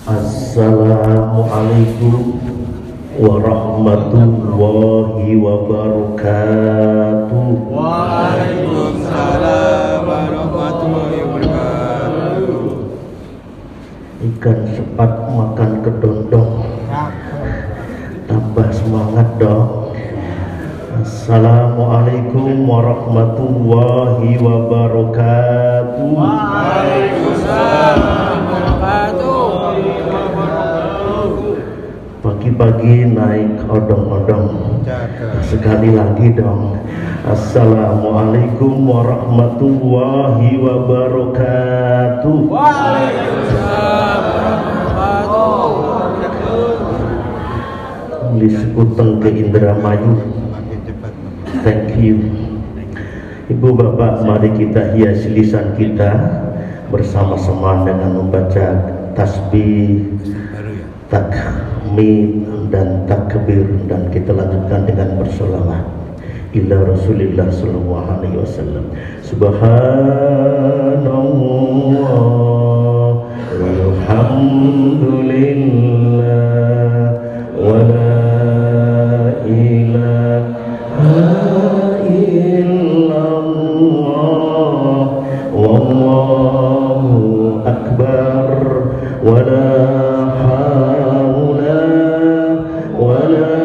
Assalamualaikum warahmatullahi wabarakatuh. Waalaikumsalam warahmatullahi wabarakatuh. Ikan sepat makan kedondong, tambah semangat dong. Assalamualaikum warahmatullahi wabarakatuh. Waalaikumsalam warahmatullahi wabarakatuh. Pagi-pagi naik odong-odong, sekali lagi dong. Assalamualaikum warahmatullahi wabarakatuh. Waalaikumsalam warahmatullahi wabarakatuh. Lisputeng ke Indramayu. Thank you. Ibu bapak, mari kita hias lisan kita bersama-sama dengan membaca tasbih, takmid dan takbir, dan kita lanjutkan dengan bersolawat ila Rasulillah sallallahu alaihi wasallam. Subhanallah walhamdulillah wa la ilaha illallah wallahu akbar wa la haula wa la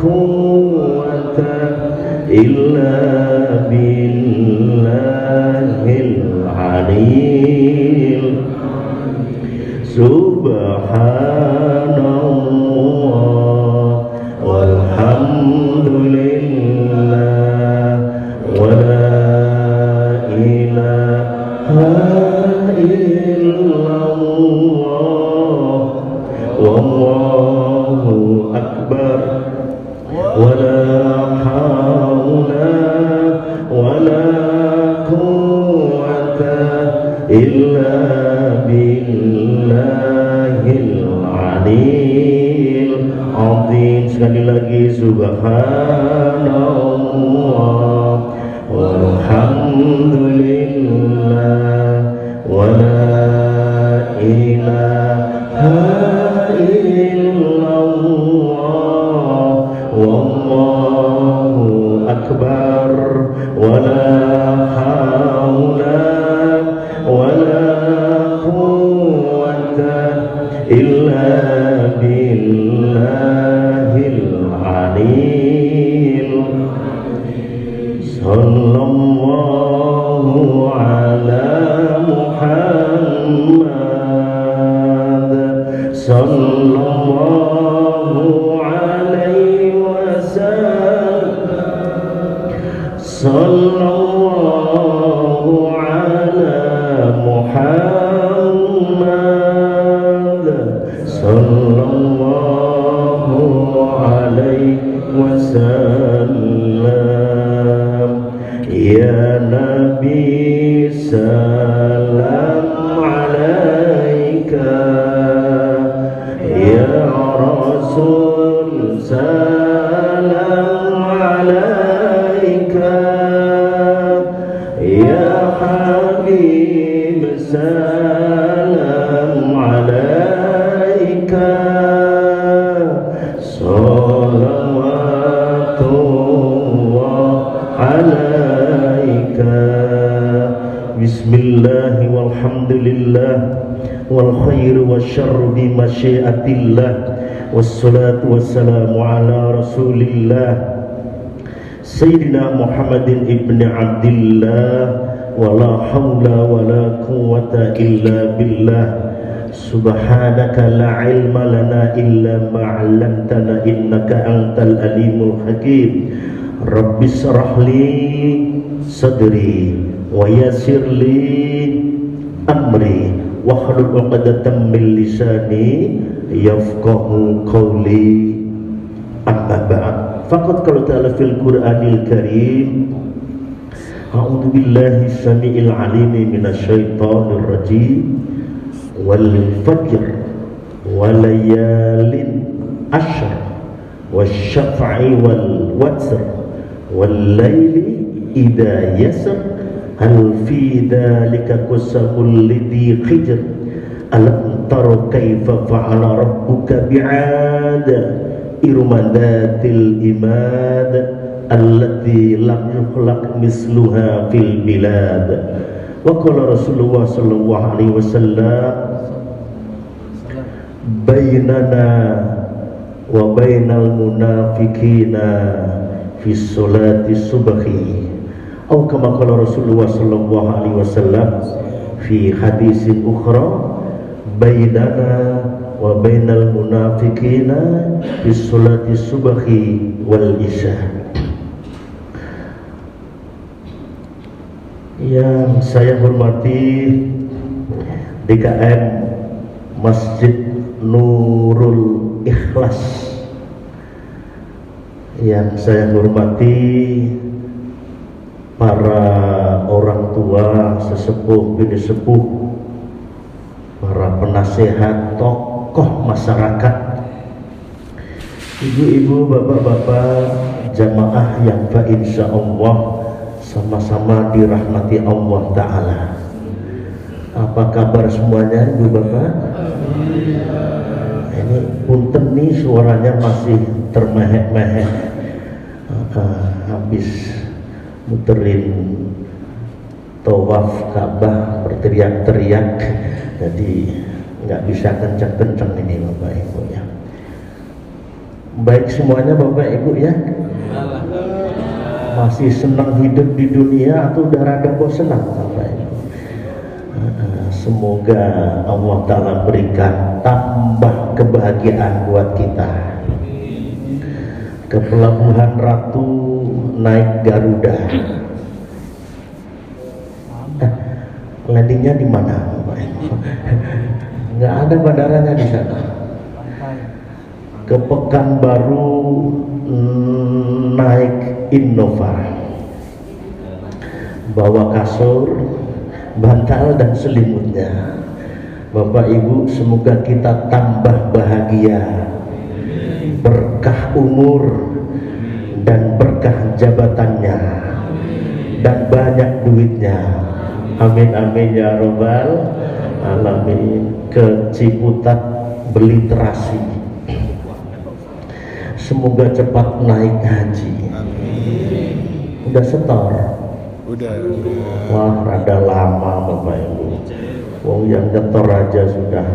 quwwata illa billahil aliyil. Subhanallah walhamdulillah wa la ilaha illallah wallahu akbar wa la hawla wa la quwwata illa billahil aliyil azim. Sekali lagi, subhanallah walhamdulillah wa la ilaha illallah wallahu akbar wa la hawla wa la quwwata illa billahil aliyil. Sallallahu ala Muhammad sallallahu alaihi wasallam. Sallallahu ala Muhammad sallallahu alaihi wasallam. Ya Nabi salam alaika, ya Rasul salam alaika, ya Habib salam alaika. Salawatullah alaika. Bismillah walhamdulillah wal khairu wasyarru bi masyiatillah wassalatu wassalamu ala rasulillah Sayyidina Muhammadin ibni Abdillah wa la hawla wa la quwwata illa billah. Subhanaka la ilma lana illa ma 'allamtana innaka antal alimul hakim. Rabbi shrah li sadri wa yassir li amri wahlul 'uqdatam min lisani yafqahu qawli. Amma ba'd. Faqad qala ta'ala fil Qur'anil Karim, a'udzu billahi samiil 'alim minasy syaithanir rajim. Wal fajr wal layalin ashr wasyaf'i wal watr wal laili idza yasr hal fi dzalika qasamul lidhi hijr alam tara kaifa fa'ala rabbuka bi'ad irma dhatil imad allati lam yukhlaq misluha fil bilad. Wa qala Rasulullah sallallahu alaihi wasallam bainana wa bainal munafiqina fi sholati subhi atau kama qala Rasulullah sallallahu alaihi wasallam fi hadisin ukhra bainana wa bainal munafiqina fi sholati subhi wal isya. Yang saya hormati DKM Masjid Nurul Ikhlas, yang saya hormati para orang tua, sesepuh, bini sepuh, para penasehat, tokoh masyarakat, ibu-ibu, bapak-bapak, jamaah yang insya Allah sama-sama dirahmati Allah Ta'ala. Apa kabar semuanya, ibu bapak? Ini punten nih, suaranya masih termehek-mehek, habis muterin tawaf Ka'bah berteriak-teriak, jadi nggak bisa kencang-kencang ini bapak ibu ya. Baik semuanya bapak ibu ya, masih senang hidup di dunia atau udah rada bosan bapak ibu? Semoga Allah Ta'ala berikan tambah kebahagiaan buat kita. Ke Pelabuhan Ratu naik Garuda, landingnya di mana Bapak Ibu? Nggak ada bandaranya di sana. Ke Pekanbaru naik Innova, bawa kasur, bantal dan selimutnya. Bapak Ibu, semoga kita tambah bahagia, berkah umur dan berkah jabatannya dan banyak duitnya. Amin amin ya robbal alamin. Ke Ciputat beli terasi, semoga cepat naik haji. Udah setor? Udah. Wah, rada lama Bapak Ibu. Wong yang nyetor aja sudah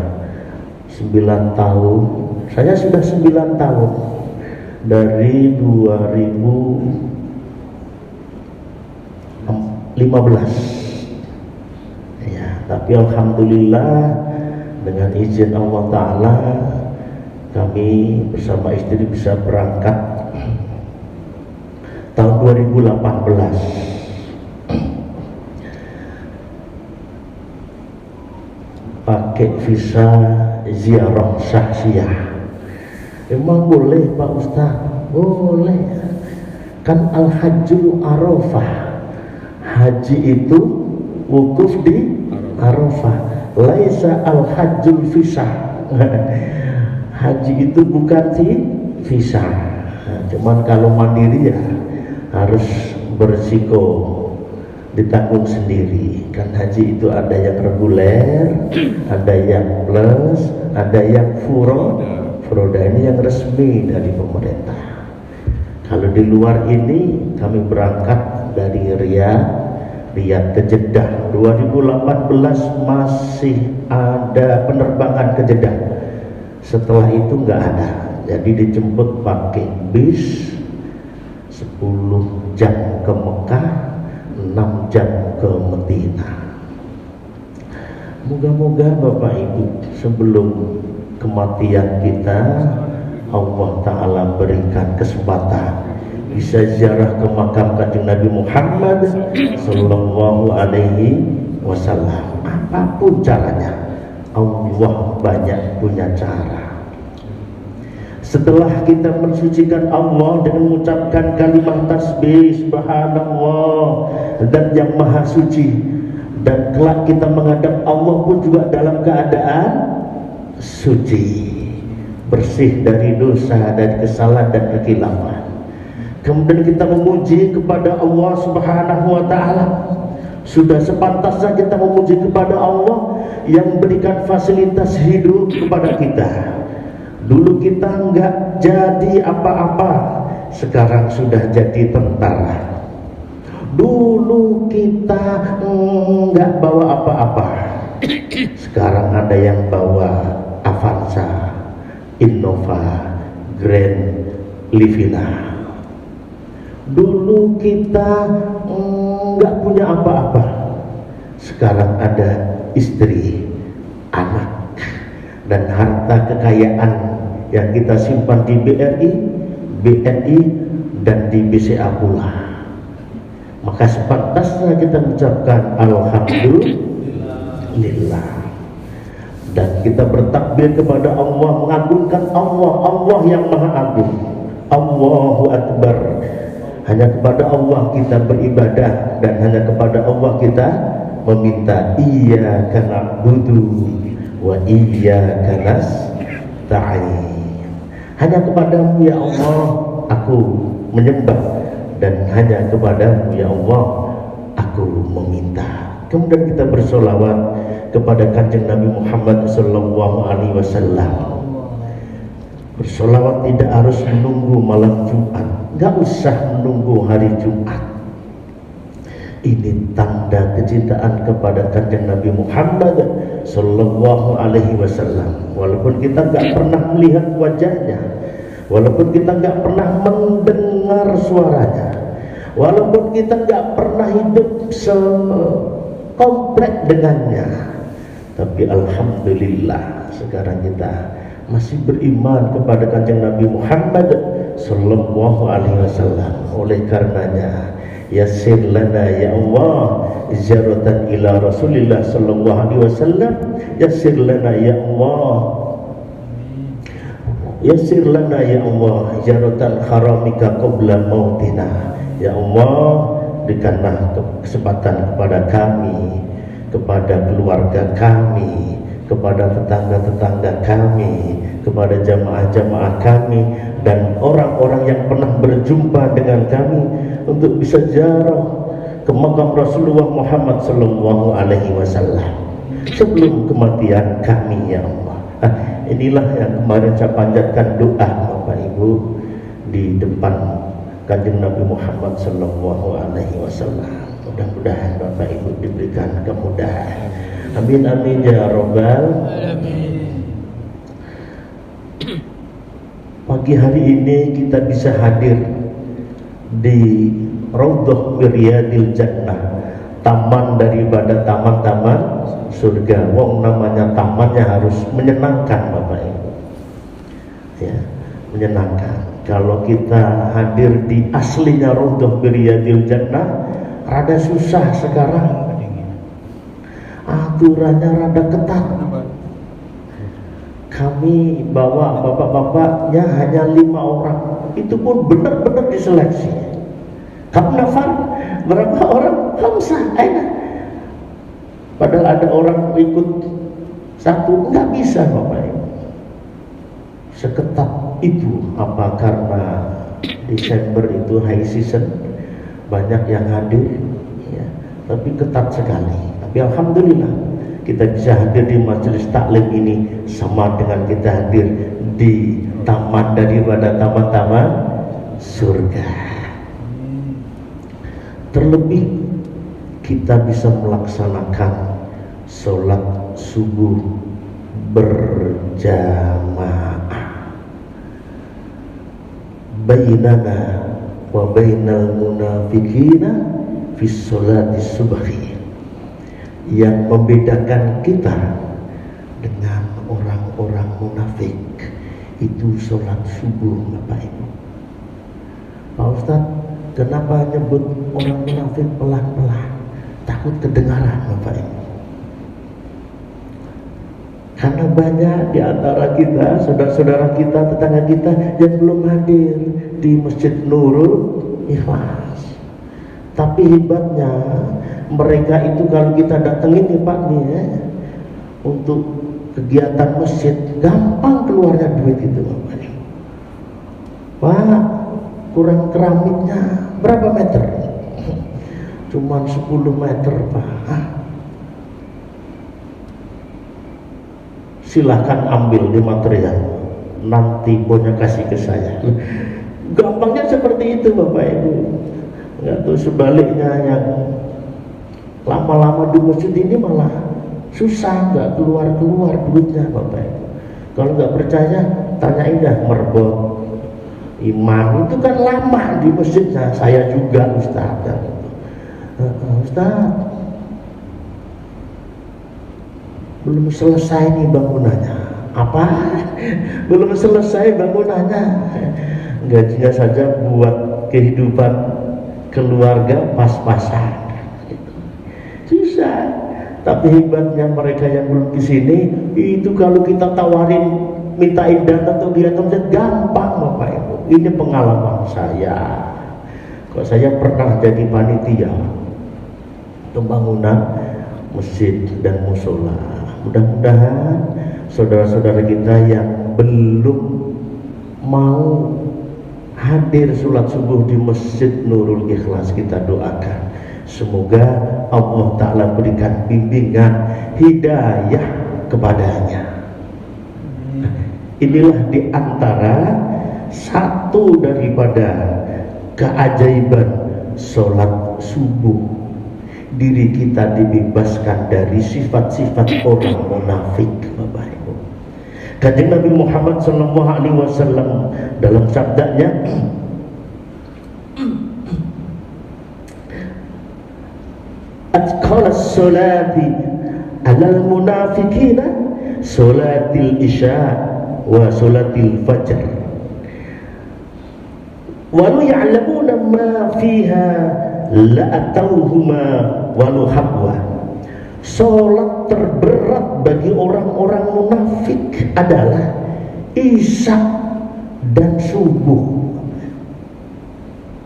9 tahun. Saya sudah 9 tahun dari 2015 ya, tapi alhamdulillah dengan izin Allah Ta'ala kami bersama istri bisa berangkat tahun 2018 pakai visa ziarah syahsiah. Emang boleh Pak Ustaz? Boleh. Kan al-hajjul arafah, haji itu wukuf di Arafah. Laisa al-hajjul visa. Haji itu bukan visa. Cuman kalau mandiri ya harus berisiko, ditanggung sendiri. Kan haji itu ada yang reguler, ada yang plus, ada yang furoda. Ini yang resmi dari pemerintah. Kalau di luar ini kami berangkat dari Riyadh ke Jeddah. 2018 masih ada penerbangan ke Jeddah. Setelah itu nggak ada. Jadi dijemput pakai bis 10 jam ke Mekah, 6 jam ke Medina. Moga-moga Bapak Ibu sebelum kematian kita Allah Ta'ala berikan kesempatan bisa ziarah ke makam Kanjeng Nabi Muhammad Sallallahu Alaihi Wasallam. Apapun caranya, Allah banyak punya cara. Setelah kita mensucikan Allah dengan mengucapkan kalimat tasbih subhanallah dan yang maha suci, dan kelak kita menghadap Allah pun juga dalam keadaan suci, bersih dari dosa, dari kesalahan dan kekhilafan. Kemudian kita memuji kepada Allah Subhanahu wa Ta'ala. Sudah sepantasnya kita memuji kepada Allah yang berikan fasilitas hidup kepada kita. Dulu kita nggak jadi apa-apa, sekarang sudah jadi tentara. Dulu kita nggak bawa apa-apa, sekarang ada yang bawa Avanza, Innova, Grand Livina. Dulu kita nggak punya apa-apa, sekarang ada istri, anak, dan harta kekayaan yang kita simpan di BRI, BNI, dan di BCA pula. Maka sepantasnya kita mengucapkan Alhamdulillah, dan kita bertakbir kepada Allah, mengagungkan Allah, Allah yang maha agung. Allahu Akbar. Hanya kepada Allah kita beribadah, dan hanya kepada Allah kita meminta. Iyyaka na'budu wa iyyaka nasta'in. Hanya kepadamu ya Allah aku menyembah, dan hanya kepadamu ya Allah aku meminta. Kemudian kita bersolawat kepada Kanjeng Nabi Muhammad SAW. Bersolawat tidak harus menunggu malam Jumat, nggak usah menunggu hari Jumat. Ini tanda kecintaan kepada Kanjeng Nabi Muhammad SAW. Walaupun kita nggak pernah melihat wajahnya, walaupun kita nggak pernah mendengar suaranya, walaupun kita nggak pernah hidup sekomplek dengannya, tapi alhamdulillah sekarang kita masih beriman kepada Kanjeng Nabi Muhammad SAW. Oleh karenanya, yassir lana ya Allah ziaratan ila Rasulillah sallallahu alaihi wasallam. Yassir lana ya Allah, yassir lana ya Allah ziaratan haramika qabla mautina. Ya Allah, berikanlah kesempatan kepada kami, kepada keluarga kami, kepada tetangga-tetangga kami, kepada jamaah-jamaah kami, dan orang-orang yang pernah berjumpa dengan kami, untuk bisa ziarah ke makam Rasulullah Muhammad SAW sebelum kematian kami ya Allah. Inilah yang kemarin saya panjatkan doa Bapak Ibu di depan Kanjeng Nabi Muhammad SAW. Mudah-mudahan Bapak Ibu diberikan kemudahan. Amin amin ya robbal alamin. Pagi hari ini kita bisa hadir di Raudhah Riyadil Jannah, taman daripada taman-taman surga. Wong namanya tamannya harus menyenangkan Bapak Ibu, ya, menyenangkan. Kalau kita hadir di aslinya Raudhah Riyadil Jannah, rada susah sekarang, aturannya rada ketat. Kami bawa bapak-bapaknya hanya 5 orang, itu pun benar-benar diseleksi. Kamu nafar berapa orang? Hamsah, enak. Padahal ada orang ikut 1, nggak bisa Bapak Ibu. Seketat itu apa? Karena Desember itu high season, banyak yang hadir, ya, tapi ketat sekali. Tapi alhamdulillah kita bisa hadir di majelis taklim ini sama dengan kita hadir di taman daripada taman-taman surga. Terlebih kita bisa melaksanakan sholat subuh berjamaah bainana wa bainal munafiqina fi sholati subhi. Yang membedakan kita dengan orang-orang munafik itu sholat subuh Bapak Ibu. Pak Ustadz, kenapa nyebut orang munafik pelan-pelan? Takut kedengaran Bapak Ibu. Karena banyak di antara kita, saudara-saudara kita, tetangga kita yang belum hadir di Masjid Nurul Ikhlas. Tapi hebatnya mereka itu kalau kita datengin nih Pak nih ya, untuk kegiatan masjid, gampang keluarnya duit itu Bapak. Pak, kurang keramiknya berapa meter? Cuman 10 meter Pak. silahkan ambil di material, nanti punya kasih ke saya. Gampangnya seperti itu Bapak Ibu. Nggak tahu sebaliknya yang lama-lama di masjid ini malah susah, nggak keluar duitnya Bapak Ibu. Kalau nggak percaya, tanyain dah merbot imam itu kan lama di masjidnya. Saya juga Ustaz. Ustaz, belum selesai nih bangunannya. Apa? Belum selesai bangunannya. Gajinya saja buat kehidupan keluarga pas-pasan. Susah. Tapi hebatnya mereka yang belum di sini, itu kalau kita tawarin mintain data atau dia gampang Bapak Ibu. Ini pengalaman saya. Kok saya pernah jadi panitia pembangunan masjid dan musola. Mudah-mudahan saudara-saudara kita yang belum mau hadir sholat subuh di Masjid Nurul Ikhlas, kita doakan semoga Allah Ta'ala berikan bimbingan hidayah kepadanya. Inilah diantara satu daripada keajaiban sholat subuh. Diri kita dibebaskan dari sifat-sifat orang munafik Bapak Ibu. Kanjeng Nabi Muhammad SAW dalam sabdanya, atqalas sholati alal munafiqina sholatil isya wa sholatil fajr walau ya'lamuna ma fiha la'atauhuma walau habwa. Sholat terberat bagi orang-orang munafik adalah isya dan subuh.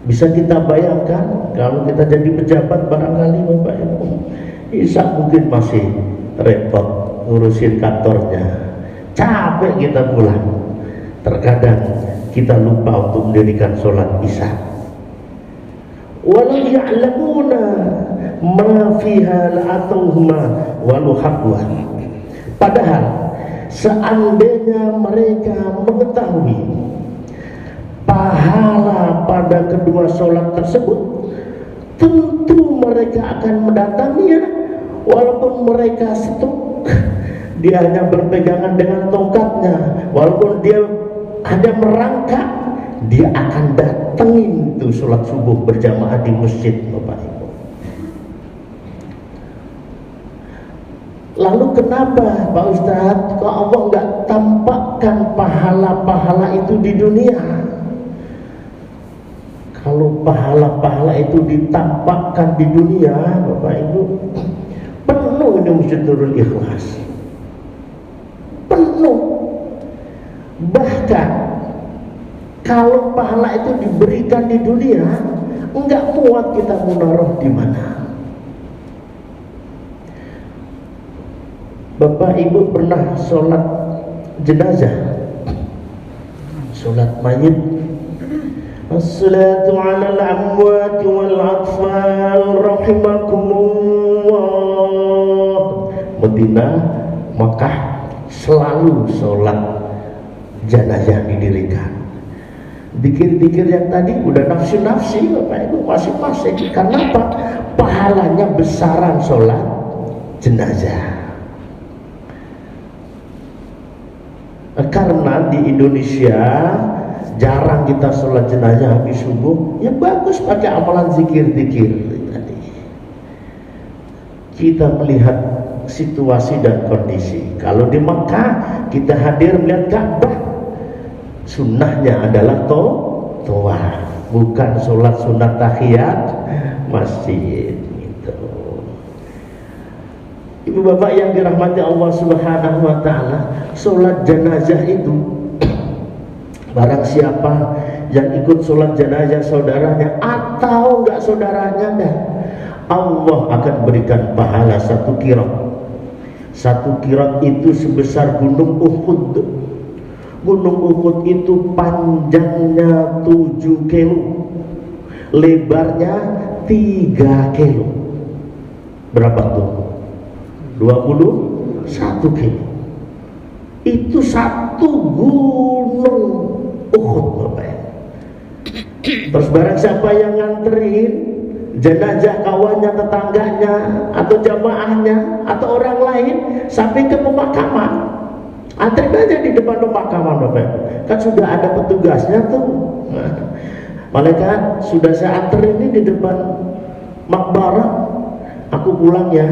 Bisa kita bayangkan kalau kita jadi pejabat barangkali Bapak Ibu, isya mungkin masih repot ngurusin kantornya, capek kita pulang, terkadang kita lupa untuk mendirikan sholat isya. Walau ya'lamuna ma fiha la'atauhuma walau habwa. Padahal seandainya mereka mengetahui pahala pada kedua sholat tersebut, tentu mereka akan mendatanginya. Walaupun mereka stroke, dia hanya berpegangan dengan tongkatnya, walaupun dia hanya merangkak, dia akan datengin itu sholat subuh berjamaah di masjid Bapak Ibu. Lalu kenapa Pak Ustadz kok Allah nggak tampakkan pahala-pahala itu di dunia? Kalau pahala-pahala itu ditampakkan di dunia Bapak Ibu, penuh ini Masjid Nurul Ikhlas, penuh. Bahkan kalau pahala itu diberikan di dunia, enggak muat kita munaroh di mana. Bapak Ibu pernah sholat jenazah, sholat mayit, as-salatu ala al-amwat wal atfal rahimakumullah. Madinah, Makkah selalu sholat jenazah didirikan. Dikir-dikir yang tadi udah nafsi-nafsi Bapak Ibu masing-masing. Karena apa? Pahalanya besaran sholat jenazah. Karena di Indonesia jarang kita sholat jenazah habis subuh, ya bagus pakai amalan zikir-zikir tadi. Kita melihat situasi dan kondisi. Kalau di Mekah kita hadir melihat Ka'bah, sunnahnya adalah tawaf, bukan sholat sunat tahiyat masjid gitu. Ibu bapak yang dirahmati Allah Subhanahu wa ta'ala, sholat jenazah itu barang siapa yang ikut sholat jenazah saudaranya atau enggak saudaranya, Allah akan berikan pahala 1 qirat. 1 qirat itu sebesar gunung Uhud. Gunung Uhud itu panjangnya 7 kilo, lebarnya 3 kilo. Berapa tuh? 21 kilo. Itu satu gunung Uhud Bapak. Terus barang siapa yang nganterin jenazah kawannya, tetangganya, atau jamaahnya, atau orang lain sampai ke pemakaman, anterin aja di depan pemakaman Bapak. Kan sudah ada petugasnya tuh. Malaikat, sudah saya anterin ini di depan makbarah, aku pulang ya.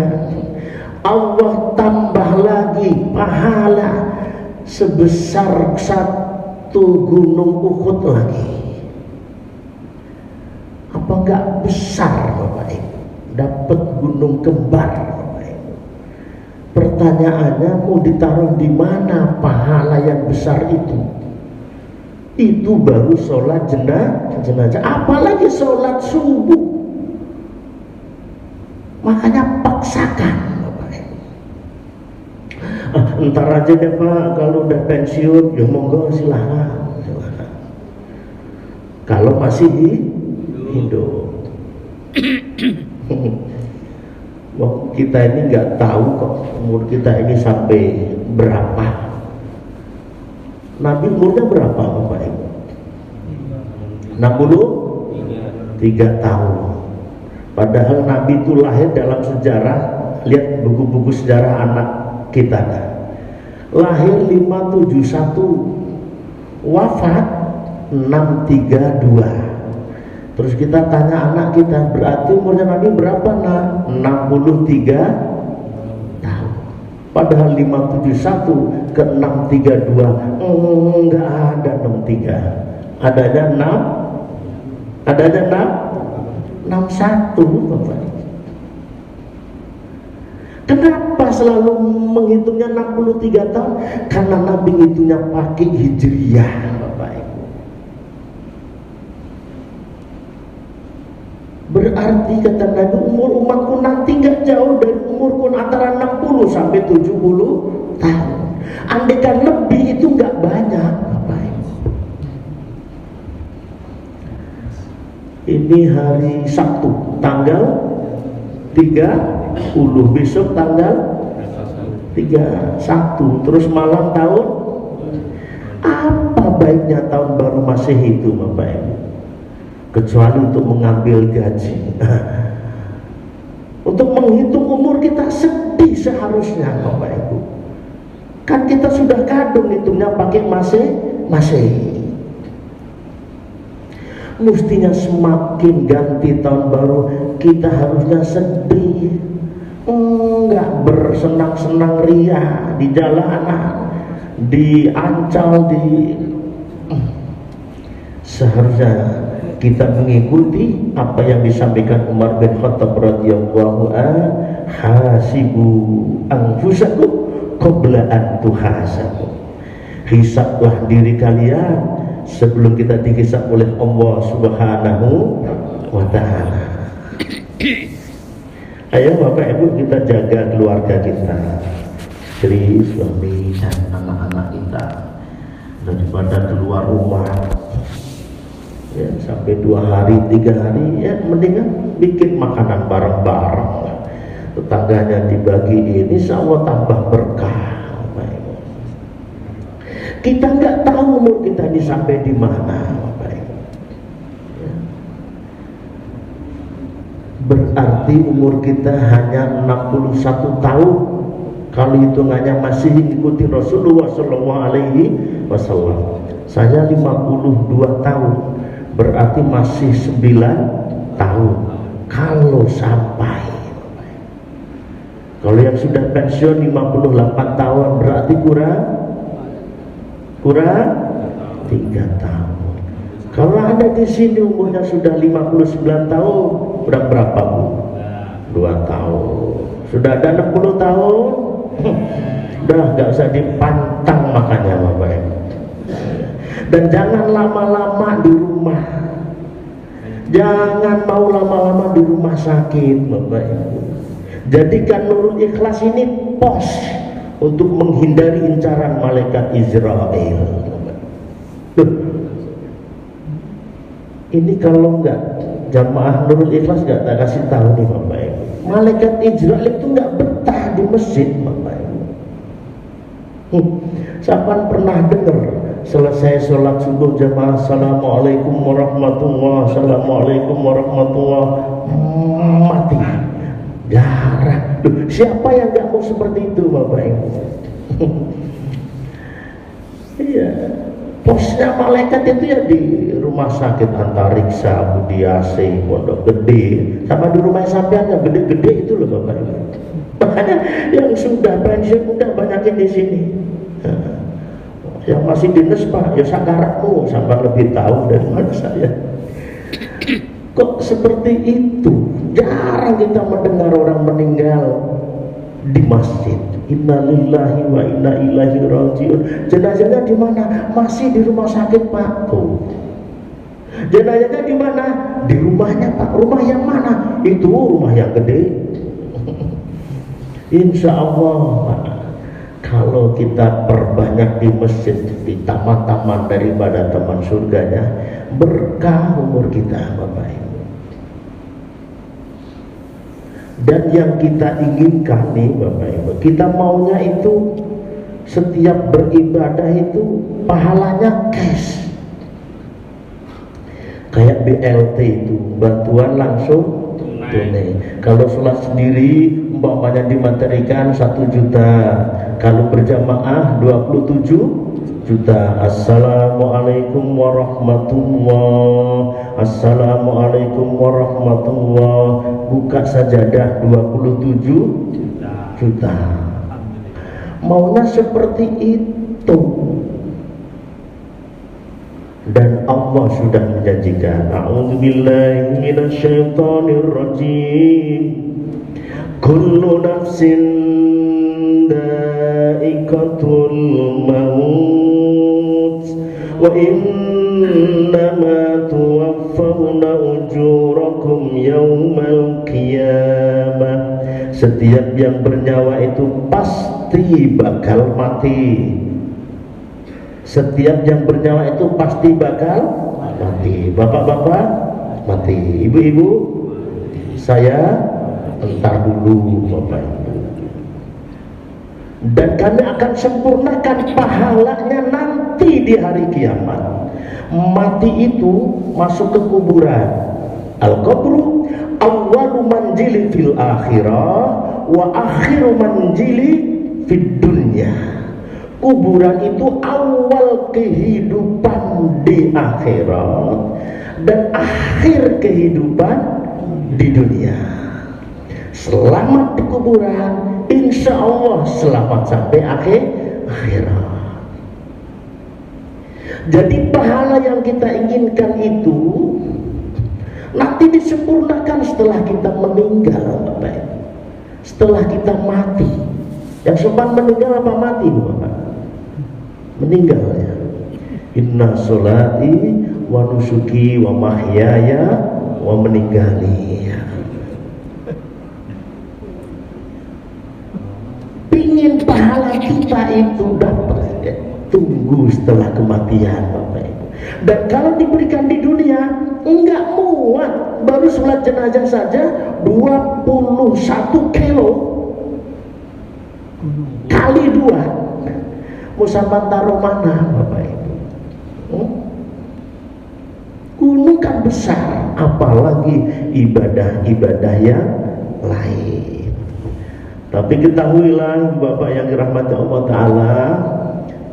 Allah tambah lagi pahala sebesar satu gunung Uhud lagi. Apa enggak besar Bapak Ibu? Dapat gunung kembar Bapak Ibu. Pertanyaannya, mau ditaruh di mana pahala yang besar itu? Itu baru sholat jenazah, apalagi sholat subuh. Makanya paksakan Bapak Ibu. Entar aja deh Pak, kalau udah pensiun ya monggo silahkan. Kalau masih hidup. Wah, kita ini nggak tahu kok umur kita ini sampai berapa. Nabi umurnya berapa Bapak Ibu? 63 tahun. Padahal Nabi itu lahir dalam sejarah, lihat buku-buku sejarah anak kita. Lahir 571, wafat 632. Terus kita tanya anak kita, berarti umurnya Nabi berapa nak? 63 tahun. Padahal 571 ke 632 enggak ada 63. Adanya 6. Adanya 61 Bapak. Kenapa selalu menghitungnya 63 tahun? Karena Nabi hitungnya pakai hijriyah Bapak Ibu. Berarti kata Nabi, umur umatku nanti nggak jauh dari umurku, antara 60 sampai 70 tahun. Andaikan lebih itu nggak banyak Bapak Ibu. Ini hari Sabtu tanggal 30, besok tanggal 31, terus malam tahun. Apa baiknya tahun baru Masehi itu Bapak Ibu? Kecuali untuk mengambil gaji. Untuk menghitung umur kita sedih seharusnya Bapak Ibu. Kan kita sudah kadung hitungnya pakai Masehi. Mestinya semakin ganti tahun baru kita harusnya sedih, enggak bersenang-senang ria di jalanan, di Ancol, seharusnya kita mengikuti apa yang disampaikan Umar bin Khattab radhiyallahu anhu, hasibu anfusakum qabla an tuhasabu. Hisablah diri kalian sebelum kita dihisab oleh Allah Subhanahu wa ta'ala. Ayo Bapak Ibu, kita jaga keluarga kita, istri, suami, dan anak-anak kita, daripada keluar rumah ya, sampai 2 hari, 3 hari, ya mendingan bikin makanan bareng-bareng, tetangganya dibagi, ini insya Allah tambah berkah. Kita nggak tahu umur kita ini sampai di mana Bapak Ibu. Ya. Berarti umur kita hanya 61 tahun kalau hitungannya masih mengikuti Rasulullah SAW. Saya 52 tahun, berarti masih 9 tahun kalau sampai. Kalau yang sudah pensiun 58 tahun berarti kurang 3 tahun. Kalau ada di sini umurnya sudah 59 tahun, udah berapa Bu? 2 tahun. Sudah ada 60 tahun, udah nggak usah dipantang makanya Bapak Ibu. Dan jangan lama-lama di rumah. Jangan mau lama-lama di rumah sakit Bapak Ibu. Jadikan Nurul Ikhlas ini pos untuk menghindari incaran malaikat Israel. Ini kalau enggak jamaah Nurul Ikhlas enggak tak kasih tahu nih Bapak Ibu, malaikat Israel itu enggak betah di masjid Bapak Ibu. Siapa pernah dengar selesai sholat subuh jamaah assalamualaikum warahmatullah, assalamualaikum warahmatullah, mati? Jarang. Duh, siapa yang gak mau seperti itu Bapak Ibu? Iya, posnya malaikat itu ya di rumah sakit Antariksa, Budiase, Pondok Gede, sama di rumah sampean yang gede-gede itu loh Bapak Ibu. Makanya yang sudah pensiun udah banyakin di sini. Yang masih dinas Pak, ya sakaratmu sampai lebih tahu dari mana saya. Kok seperti itu? Jarang kita mendengar orang meninggal di masjid. Innalillahi wa inna ilaihi rajiun. Jenazahnya di mana? Masih di rumah sakit Pak. Tuh. Jenazahnya di mana? Di rumahnya Pak. Rumah yang mana? Itu rumah yang gede. Insya Allah Pak, kalau kita perbanyak di masjid, di taman-taman daripada teman surganya, berkah umur kita Bapak Ibu. Dan yang kita inginkan nih Bapak Ibu, kita maunya itu setiap beribadah itu pahalanya cash, kayak BLT itu, bantuan langsung tunai. Kalau sholat sendiri umpamanya dimaterikan 1 juta, kalau berjamaah 27 juta. Assalamualaikum warahmatullah, assalamualaikum warahmatullah, buka sajadah 27 juta. Maunya seperti itu. Dan Allah sudah menjanjikan, a'udzubillahi minasyaitonirrajim, kullu nafsin dha'iqatul maut wa innama tuwaffawna ujurakum yawmal qiyamah. Setiap yang bernyawa itu pasti bakal mati. Setiap yang bernyawa itu pasti bakal mati. Bapak-bapak mati, ibu-ibu saya entar dulu Bapak Ibu. Dan kami akan sempurnakan pahalanya nanti di hari kiamat. Mati itu masuk ke kuburan. Al-qabru awwalu manjili fil akhirah wa akhiru manjili fid dunya. Kuburan itu awal kehidupan di akhirat dan akhir kehidupan di dunia. Selamat di kuburan, insya Allah selamat sampai akhirat. Jadi pahala yang kita inginkan itu nanti disempurnakan setelah kita meninggal Bapak. Setelah kita mati. Yang sopan meninggal apa mati Bapak? Meninggal ya. Inna sholati wa nusuki wa mahyaya wa meninggali ya. Pingin pahala kita itu dapat ya, tunggu setelah kematian Bapak Ibu. Dan kalau diberikan di dunia enggak muat, baru sholat jenazah saja 21 kilo kali 2. Mau sampai taruh mana Bapak Ibu? Gunung kan besar, apalagi ibadah-ibadah yang lain. Tapi ketahuilah Bapak yang dirahmati Allah Ta'ala,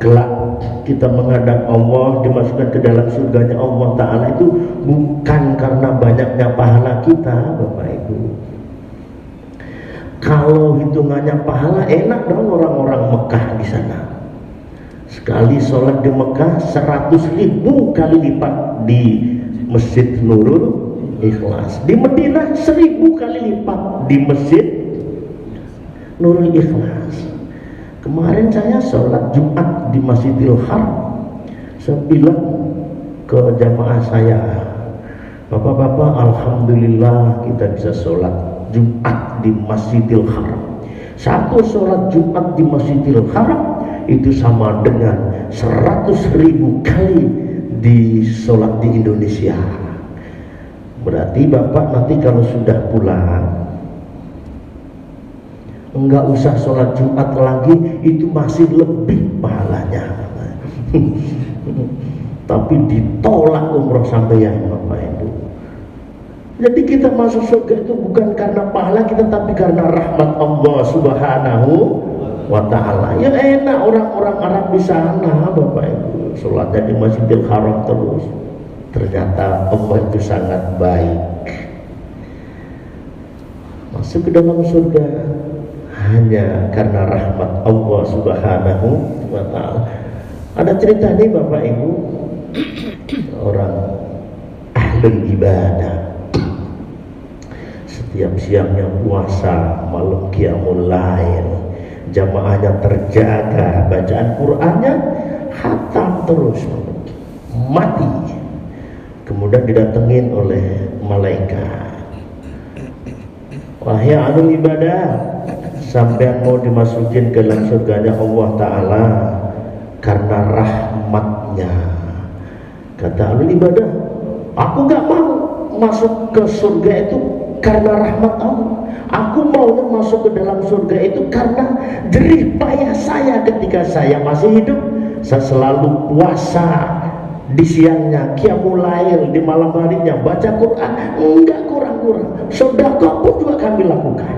kelak kita menghadap Allah, dimasukkan ke dalam surganya Allah Ta'ala itu bukan karena banyaknya pahala kita Bapak Ibu. Kalau hitungannya pahala enak dong orang-orang Mekah di sana. Sekali sholat di Mekah 100.000 kali lipat di Masjid Nurul Ikhlas. Di Madinah 1000 kali lipat di Masjid Nurul Ikhlas. Kemarin saya sholat Jumat di Masjidil Haram. Saya bilang ke jamaah saya, Bapak-bapak, alhamdulillah kita bisa sholat Jumat di Masjidil Haram. Satu sholat Jumat di Masjidil Haram itu sama dengan 100.000 kali di sholat di Indonesia. Berarti Bapak nanti kalau sudah pulang enggak usah sholat Jumat lagi, itu masih lebih pahalanya. Tapi ditolak umroh sampeyan Bapak Ibu. Jadi kita masuk surga itu bukan karena pahala kita, tapi karena rahmat Allah Subhanahu wa ta'ala. Ya enak orang-orang Arab di sana Bapak Ibu, sholatnya di Masjidil Haram terus. Ternyata Allah itu sangat baik. Masuk ke dalam surga hanya karena rahmat Allah Subhanahu wa ta'ala. Ada cerita nih Bapak Ibu, orang ahlul ibadah, setiap siangnya puasa, malam qiyamul lail, jamaahnya terjaga, bacaan Qur'annya khatam terus, mati. Kemudian didatengin oleh malaikat, wahai ahlul ibadah, sampai mau dimasukin ke dalam surganya Allah Ta'ala karena rahmatnya. Kata ahlul ibadah, aku gak mau masuk ke surga itu karena rahmat Allah. Aku maunya masuk ke dalam surga itu karena jerih payah saya ketika saya masih hidup. Saya selalu puasa di siangnya, qiyamul lail di malam harinya, baca Quran, enggak kurang-kurang. Sedekah pun juga kami lakukan.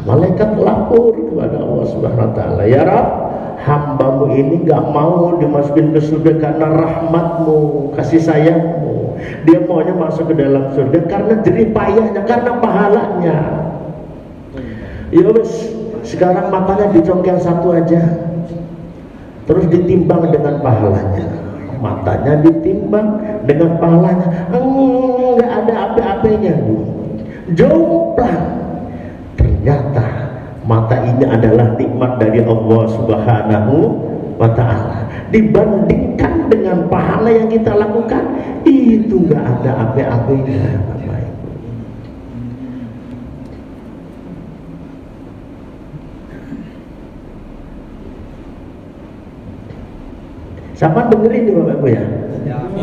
Malaikat lapor kepada Allah Subhanahu wa ta'ala, ya Rabb, hambamu ini gak mau dimasukin ke surga karena rahmatmu, kasih sayangmu. Dia maunya masuk ke dalam surga karena jerih payahnya, karena pahalanya. Ya wes, sekarang matanya dicongkel satu aja, terus ditimbang dengan pahalanya. Matanya ditimbang dengan pahalanya, enggak ada apa-apanya, jomplang. Ternyata mata ini adalah nikmat dari Allah Subhanahu wa ta'ala. Dibandingkan dengan pahala yang kita lakukan, itu enggak ada apa-apanya Bapak Ibu. Siapa dengerin nih Bapak Ibu ya?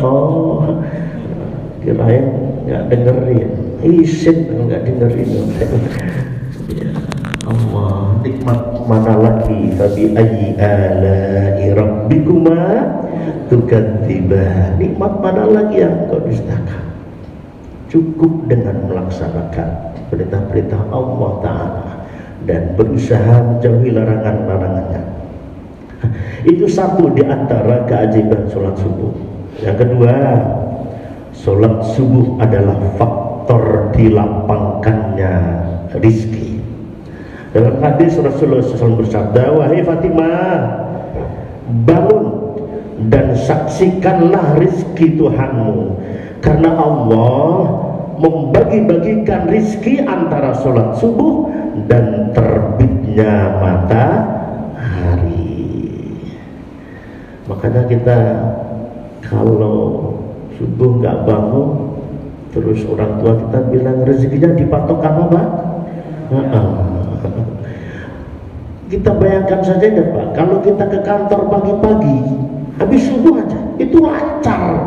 Oh, kirain nggak dengerin, isin nggak dengerin. Ya Allah, nikmat mana lagi? Fabi ayyi ala'i rabbikuma tukadziban. Nikmat mana lagi yang kau dustakan? Cukup dengan melaksanakan perintah-perintah Allah Ta'ala dan berusaha menjauhi larangan-larangannya. Itu satu di antara keajaiban sholat subuh. Yang kedua, sholat subuh adalah faktor dilapangkannya rizki. Dalam hadis Rasulullah SAW bersabda, wahai Fatimah, bangun dan saksikanlah rizki Tuhanmu, karena Allah membagi-bagikan rizki antara sholat subuh dan terbitnya matahari. Makanya kita kalau subuh nggak bangun, terus orang tua kita bilang rezekinya dipatok apa Pak? Kita bayangkan saja ya Pak, kalau kita ke kantor pagi-pagi, habis subuh aja, itu lancar.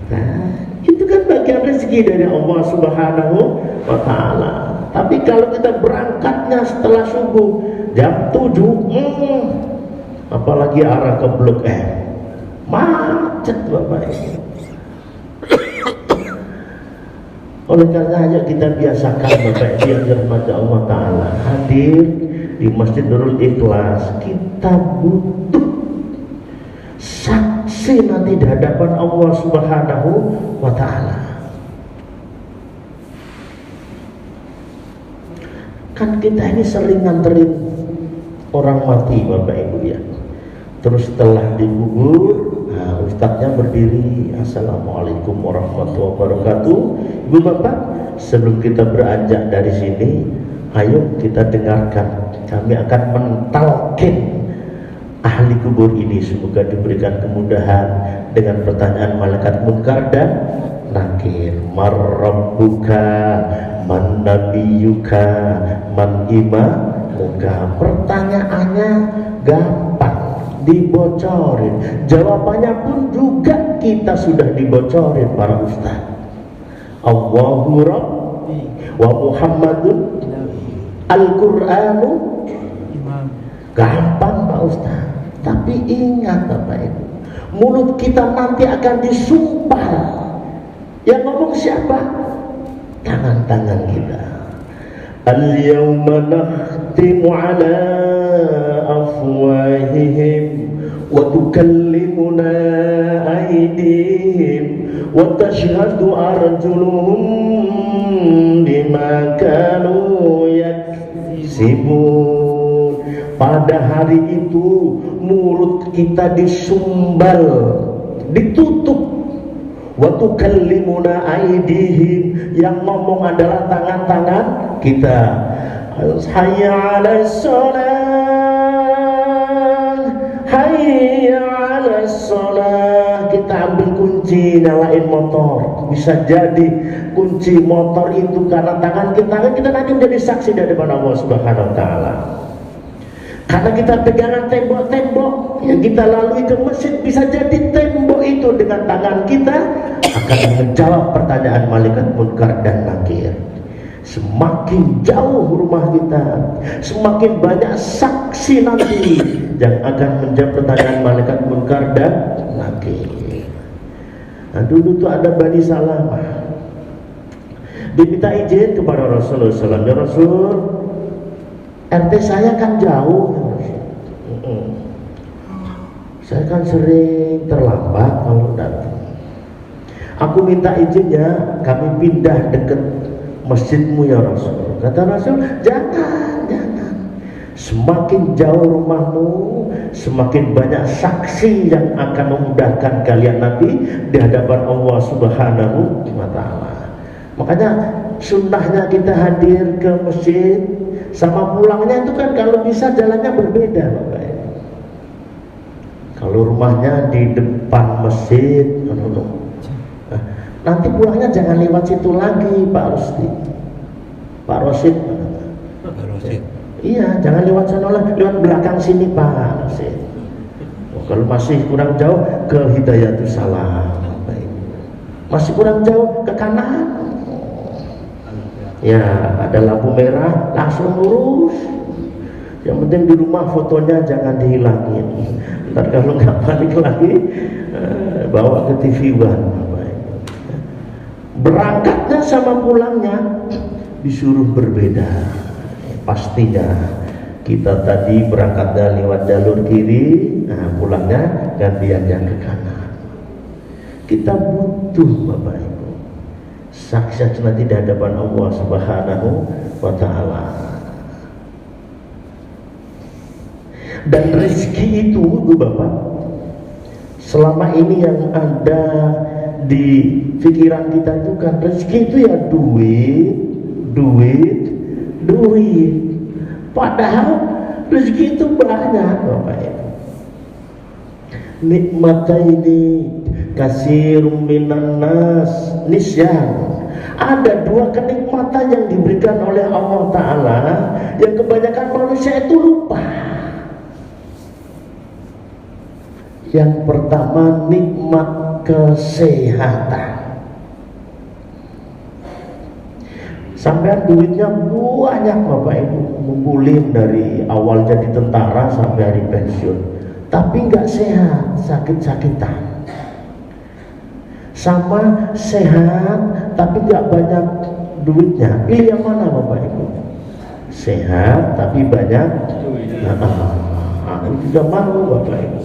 Nah, itu kan bagian rezeki dari Allah Subhanahu wa ta'ala. Tapi kalau kita berangkatnya setelah subuh, jam 7, apalagi arah ke Blok M, macet Bapak ini. Oleh karena ayo kita biasakan Bapak Ibu yang dirahmati Allah Ta'ala, hadir di Masjid Nurul Ikhlas. Kita butuh saksi nanti di hadapan Allah Subhanahu wa Ta'ala. Kan kita ini sering nganterin orang mati Bapak Ibu ya. Terus setelah dikubur, nah, ustadznya berdiri, assalamualaikum warahmatullahi wabarakatuh. Ibu bapak, sebelum kita beranjak dari sini, ayo kita dengarkan, kami akan mentalkin ahli kubur ini. Semoga diberikan kemudahan dengan pertanyaan malaikat munkar dan nakir. Marrabbuka, man nabiyuka, man imamuka. Pertanyaannya gampang dibocorin, jawabannya pun juga kita sudah dibocorin para ustaz. Allahu Rabbi wa Muhammadun Al-Qur'anu gampang Pak Ustaz, tapi ingat Bapak Ibu, mulut kita nanti akan disumpah. Yang ngomong siapa? Tangan-tangan kita. Al-yawma nakhtimu ala afwahihim wa tukallimuna aydihim wa tashhadu arjuluhum bima kanu yaksibun. Pada hari itu mulut kita disumbal, ditutup. Wa tukallimuna aydihim, yang ngomong adalah tangan-tangan kita. Hayya 'alas shalah, hayya 'alas shalah. Kita ambil kunci, nyalain motor. Bisa jadi kunci motor itu karena tangan kita nanti menjadi saksi di hadapan Allah Subhanahu wa taala. Karena kita pegangan tembok-tembok yang kita lalui ke masjid, bisa jadi tembok itu dengan tangan kita akan menjawab pertanyaan malaikat munkar dan nakir. Semakin jauh rumah kita, semakin banyak saksi nanti yang akan menjawab pertanyaan malaikat munkar dan nakir. Nah, dulu tuh ada Bani Salamah, diminta izin kepada Rasulullah SAW, ya Rasul, RT saya kan jauh, saya kan sering terlambat kalau datang. Aku minta izin ya, kami pindah dekat masjidmu ya Rasul. Kata Rasul, jangan. Semakin jauh rumahmu, semakin banyak saksi yang akan memudahkan kalian nanti di hadapan Allah Subhanahu wa taala. Makanya sunnahnya kita hadir ke masjid, sama pulangnya itu kan kalau bisa jalannya berbeda Bapak. Kalau rumahnya di depan masjid, nanti pulangnya jangan lewat situ lagi Pak Rusdi, Pak Rosid. Iya, jangan lewat sana, lewat belakang sini Pak Rosid. Kalau masih kurang jauh ke Hidayatus Salam, masih kurang jauh ke kanan. Ya, ada lampu merah, langsung lurus. Yang penting di rumah fotonya jangan dihilangin. Ntar kalau nggak balik lagi, bawa ke TV One. Berangkatnya sama pulangnya disuruh berbeda. Pastinya kita tadi berangkatnya lewat jalur kiri, nah pulangnya gantian yang ke kanan. Kita butuh Bapak Ibu saksi nanti di hadapan Allah Subhanahu wa taala. Dan rezeki itu Bapak, selama ini yang ada di pikiran kita itu kan rezeki itu ya duit. Padahal rezeki itu banyak Bapak Ibu. Nikmata ini kasirum minan nas nisyan. Ada dua kenikmatan yang diberikan oleh Allah Ta'ala yang kebanyakan manusia itu lupa. Yang pertama, nikmat kesehatan. Sampai duitnya banyak Bapak Ibu, ngumpulin dari awal jadi tentara sampai hari pensiun, tapi nggak sehat, sakit-sakitan. Sama sehat tapi nggak banyak duitnya, pilih yang mana Bapak Ibu? Sehat tapi banyak duit. Aku juga mau Bapak Ibu.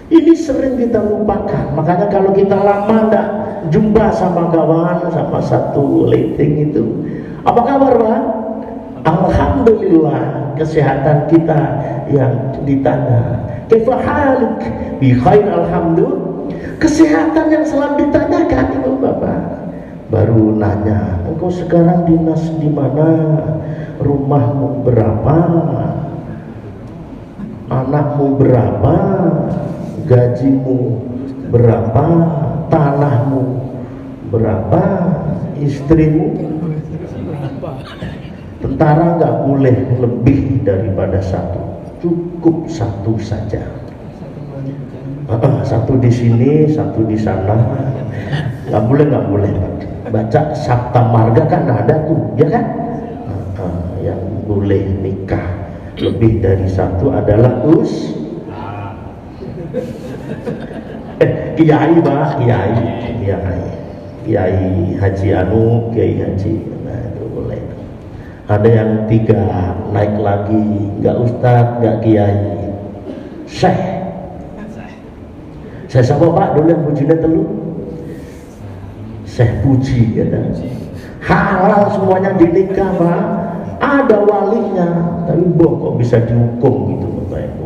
Ini sering kita lupakan. Makanya kalau kita lama nggak jumpa sama kawan, sama satu liting itu, apa kabar Pak? Alhamdulillah, kesehatan kita yang ditanya. Kaifa halik? Bi khair alhamdulillah. Kesehatan yang selalu ditanyakan Ibu Bapak. Baru nanya, engkau sekarang dinas di mana? Rumahmu berapa? Anakmu berapa? Gajimu berapa? Tanahmu berapa? Istrimu? Tentara nggak boleh lebih daripada satu, cukup satu saja. Satu di sini, satu di sana. Nggak boleh. Baca Sabta Marga kan ada tuh, ya kan? yang boleh nikah lebih dari satu adalah kiai Pak, kiai Haji Anu, Kiai Haji, nah itu boleh. Ada yang 3 naik lagi, nggak ustadz, nggak kiai, syekh. Saya sama Pak dulu yang pujinya telu, syekh puji ya kan? Halal semuanya dinikah Pak, ada walinya, tapi kok bisa dihukum gitu Bapak Ibu.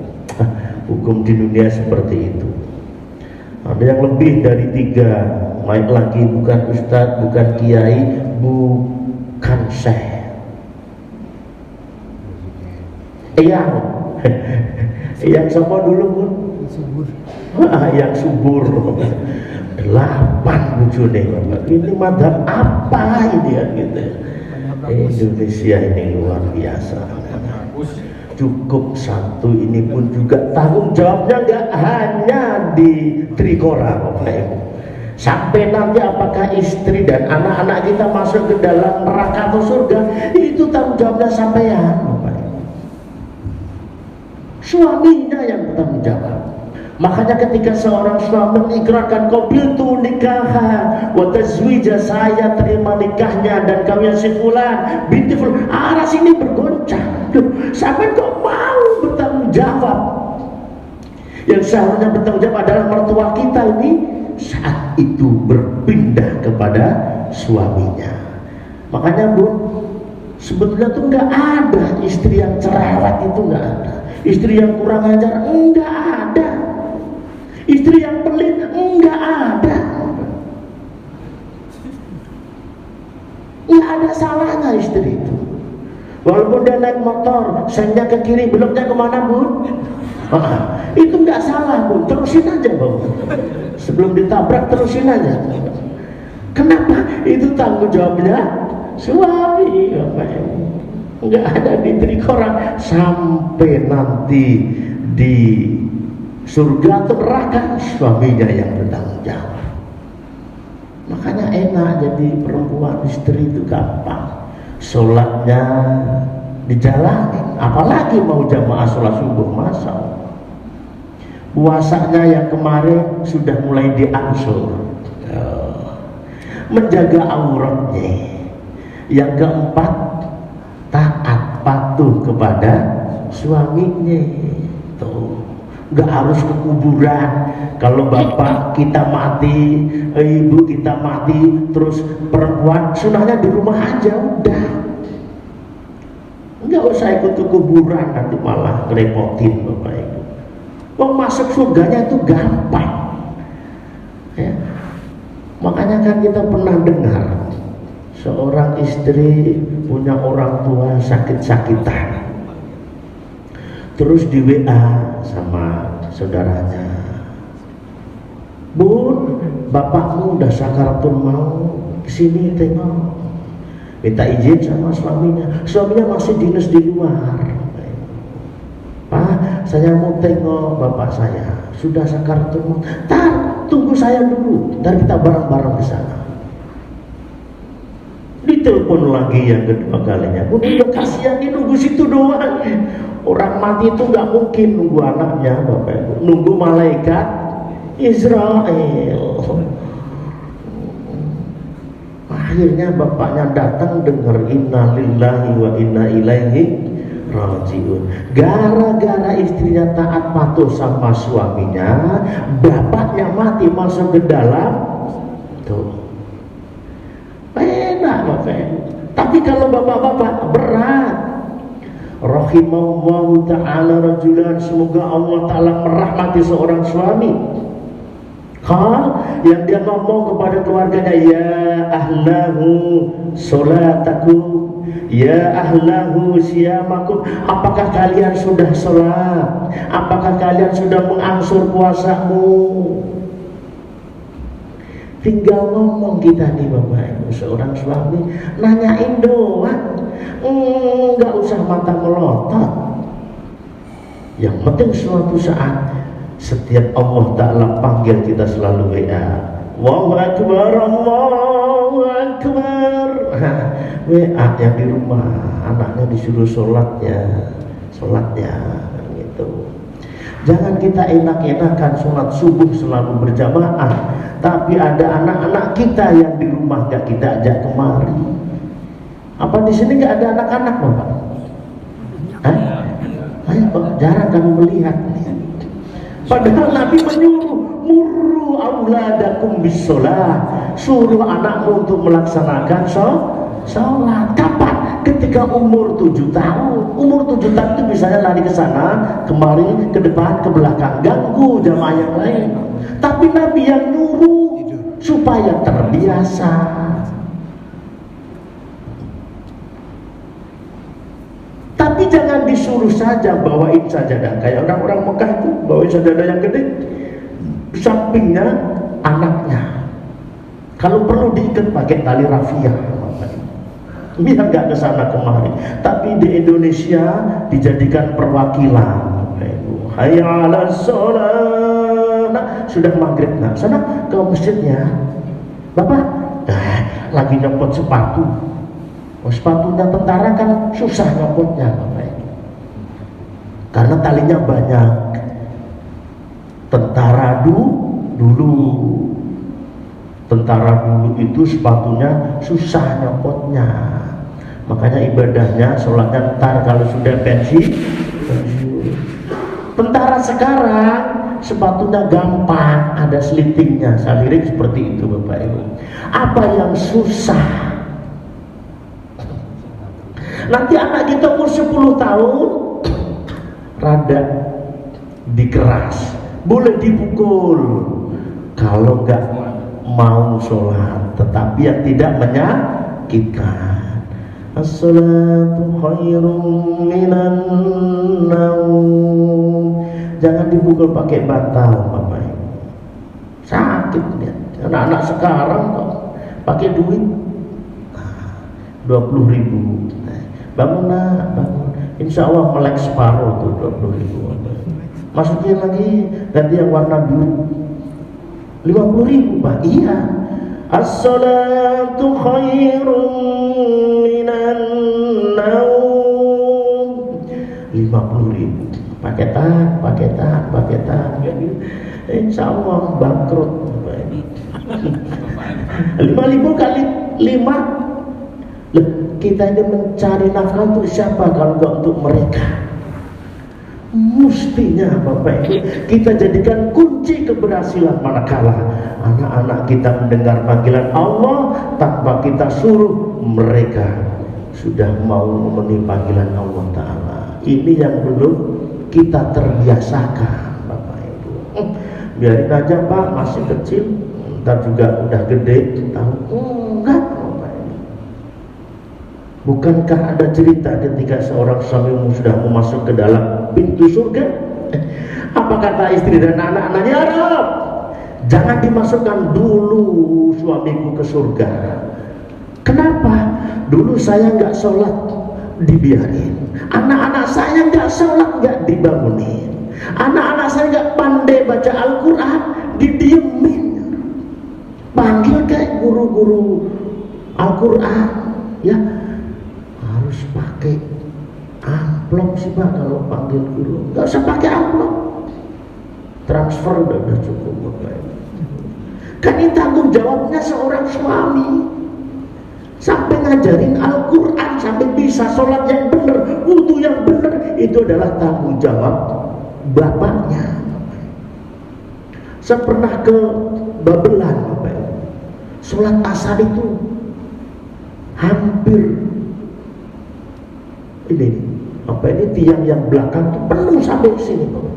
Hukum di dunia seperti itu. Ada yang lebih dari 3 naik lagi, bukan ustadz, bukan kiai, bukan syekh, yang sama dulu pun yang subur 8 bujune Bapak. Ini madhab apa ini ya gitu. Indonesia ini luar biasa. Cukup 1 ini pun juga tanggung jawabnya nggak hanya di Trikora Bapak Ibu. Sampai nanti apakah istri dan anak-anak kita masuk ke dalam neraka atau surga, itu tanggung jawabnya sampean Bapak Ibu. Suaminya yang bertanggung jawab. Makanya ketika seorang suami mengikrarkan qabiltu nikaha wa tazwija, saya terima nikahnya dan kawin si fulan binti fulan, aras ini bergoncang. Sampai kok mau bertanggung jawab? Yang seharusnya bertanggung jawab adalah mertua kita ini saat itu berpindah kepada suaminya. Makanya Bu, sebetulnya tuh nggak ada istri yang cerewet, itu nggak ada. Istri yang kurang ajar enggak ada. Istri yang pelit enggak ada. Enggak ada salahnya istri itu. Walaupun dia naik motor, sennya ke kiri, beloknya kemana Bu? Itu enggak salah Bu, terusin aja Bu. Sebelum ditabrak terusin aja. Kenapa? Itu tanggung jawabnya suami Bapak Ibu. Enggak ada di Trikora sampai nanti di surga atau neraka suaminya yang bertanggung jawab. Makanya enak jadi perempuan, istri itu gampang. Sholatnya dijalani, apalagi mau jamaah sholat subuh masal. Puasanya yang kemarin sudah mulai diangsur. Menjaga auratnya. Yang keempat, taat patuh kepada suaminya. Tuh, nggak harus ke kuburan. Kalau bapak kita mati, ibu kita mati, terus perempuan sunahnya di rumah aja udah. Nggak usah ikut ke kuburan, nanti malah ngerepotin Bapak Ibu. Wong masuk surganya itu gampang. Ya. Makanya kan kita pernah dengar seorang istri punya orang tua sakit-sakitan, terus di WA sama saudaranya, Bun, bapakmu udah sakaratul maut, kesini tengok. Minta izin sama suaminya. Suaminya masih dinas di luar. Pak, saya mau tengok bapak saya, sudah sakaratul maut. Tar, tunggu saya dulu, ntar kita bareng-bareng ke sana. Ditelepon lagi yang kedua kalinya, udah kasihan nih nunggu situ doang. Orang mati itu nggak mungkin nunggu anaknya Bapak Ibu, nunggu malaikat Israel. Akhirnya bapaknya datang dengar inna lillahi wa inna ilaihi rajiun. Gara-gara istrinya taat patuh sama suaminya, bapaknya mati masuk ke dalam tuh. Enak Bapak Ibu. Tapi kalau bapak-bapak berat. Rahimallahu ta'ala rajulan, semoga Allah ta'ala merahmati seorang suami yang dia ngomong kepada keluarganya, ya ahlahu sholatakum, ya ahlahu siyamakum, apakah kalian sudah sholat, apakah kalian sudah mengangsur puasamu. Tinggal ngomong kita nih Bapak Ibu, seorang suami nanyain doang, nggak usah mata melotot. Yang penting suatu saat setiap Allah Ta'ala panggil kita selalu WA, Allahu Akbar, Allahu Akbar. WA yang di rumah, anaknya disuruh sholat ya gitu. Jangan kita enak-enakan sholat subuh selalu berjamaah, tapi ada anak-anak kita yang di rumah gak kita ajak kemari. Apa di sini gak ada anak-anak, Bapak? Hah? Ayo, Bapak, jarang kami melihat nih. Padahal Nabi menyuruh, murru auladakum bisolah, suruh anakmu untuk melaksanakan sholat. Kapan? Ketika umur 7 tahun. Umur 7 tahun itu misalnya lari ke sana, kemari, ke depan, ke belakang, ganggu jamaah yang lain. Tapi Nabi yang nyuruh supaya terbiasa. Tapi jangan disuruh saja, bawain sajadah. Kayak orang-orang Mekah itu bawain sajadah yang gede, sampingnya anaknya. Kalau perlu diikat pakai tali rafia, biar gak kesana kemari. Tapi di Indonesia dijadikan perwakilan. Hayya 'alas shalah. Nah, sudah maghrib, nah sana ke masjidnya. Bapak, lagi nyopot sepatu. Sepatunya tentara kan susah nyopotnya, Bapak, karena talinya banyak. Tentara dulu itu sepatunya susah nyopotnya. Makanya ibadahnya, sholatnya ntar kalau sudah pensiun. Tentara sekarang sepatunya gampang, ada selitingnya. Saya lirik seperti itu, Bapak Ibu. Apa yang susah? Nanti anak kita umur 10 tahun rada dikeras, boleh dipukul kalau nggak mau sholat, tetapi yang tidak menyakitkan. As-salatu khairum minan naum. Jangan dipukul pakai bantal, Bapak Ibu. Sakit dia. Anak-anak sekarang kok pakai duit 20.000. Bangun nak, bangun. Insya Allah melek separuh tuh 20.000. Maksudnya lagi ganti yang warna biru 50.000, Pak. Iya. As-salatu khairum minan naum. 50.000. Paketan. Insya Allah bangkrut. 5.000 kali 5. Kita ini mencari nafkah untuk siapa kalau enggak untuk mereka? Mestinya Bapak Ibu kita jadikan kunci keberhasilan manakala anak-anak kita mendengar panggilan Allah tanpa kita suruh, mereka sudah mau memenuhi panggilan Allah Ta'ala. Ini yang belum kita terbiasakan, Bapak Ibu. Biarin aja Pak, masih kecil, ntar juga udah gede tahu. Enggak. Bukankah ada cerita ketika seorang suami sudah mau masuk ke dalam pintu surga? Apa kata istri dan anak-anaknya? Arab, jangan dimasukkan dulu suamiku ke surga. Kenapa? Dulu saya nggak sholat, dibiarin. Anak-anak saya nggak sholat, nggak dibangunin. Anak-anak saya nggak pandai baca Al-Quran, didiemin. Panggil kayak guru-guru Al-Quran, ya. Harus pakai amplop sih Pak kalau panggil guru. Nggak usah pakai amplop, transfer udah cukup, Bapak. Kan ini tanggung jawabnya seorang suami. Sampai ngajarin Al-Quran, sampai bisa sholat yang benar, wudu yang benar, itu adalah tanggung jawab bapaknya. Saya pernah ke Babelan, Bapak. Sholat asar itu hampir ini tiang yang belakang tuh penuh sampai sini, Bapak.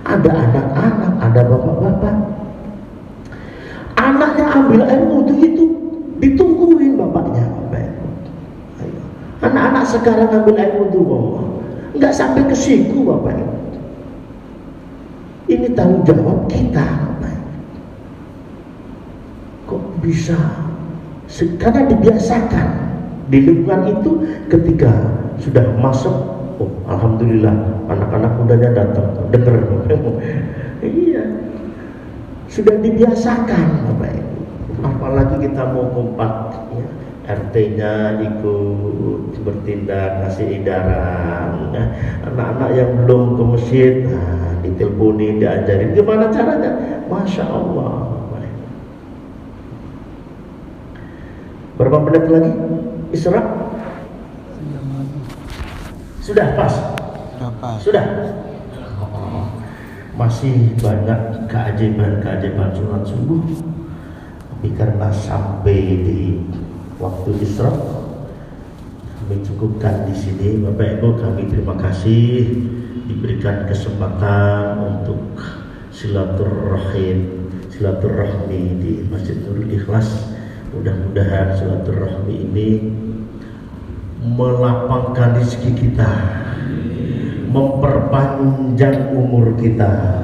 Ada anak-anak, ada bapak-bapak. Anaknya ambil air wudhu itu ditungguin bapaknya, Bapak. Anak-anak sekarang ambil air wudhu, Bapak, nggak sampai ke siku, Bapak. Ini tanggung jawab kita, Bapak. Kok bisa? Karena dibiasakan di lingkungan itu. Ketika sudah masuk, oh alhamdulillah anak-anak mudanya datang, dengar. Iya, sudah dibiasakan, Bapak Ibu. Apalagi kita mau kompak, ya. RT-nya ikut bertindak ngasih edaran, anak-anak yang belum ke masjid, diteleponi, diajarin gimana caranya. Masya Allah. Berapa menit lagi? Isra? Sudah pas? Sudah? Masih banyak keajaiban-keajaiban sholat subuh. Tapi karena sampai di waktu Isra, kami cukupkan di sini. Bapak Ibu, kami terima kasih diberikan kesempatan untuk silaturahmi di Masjid Nurul Ikhlas. Mudah-mudahan silaturahmi ini melapangkan rezeki kita, memperpanjang umur kita.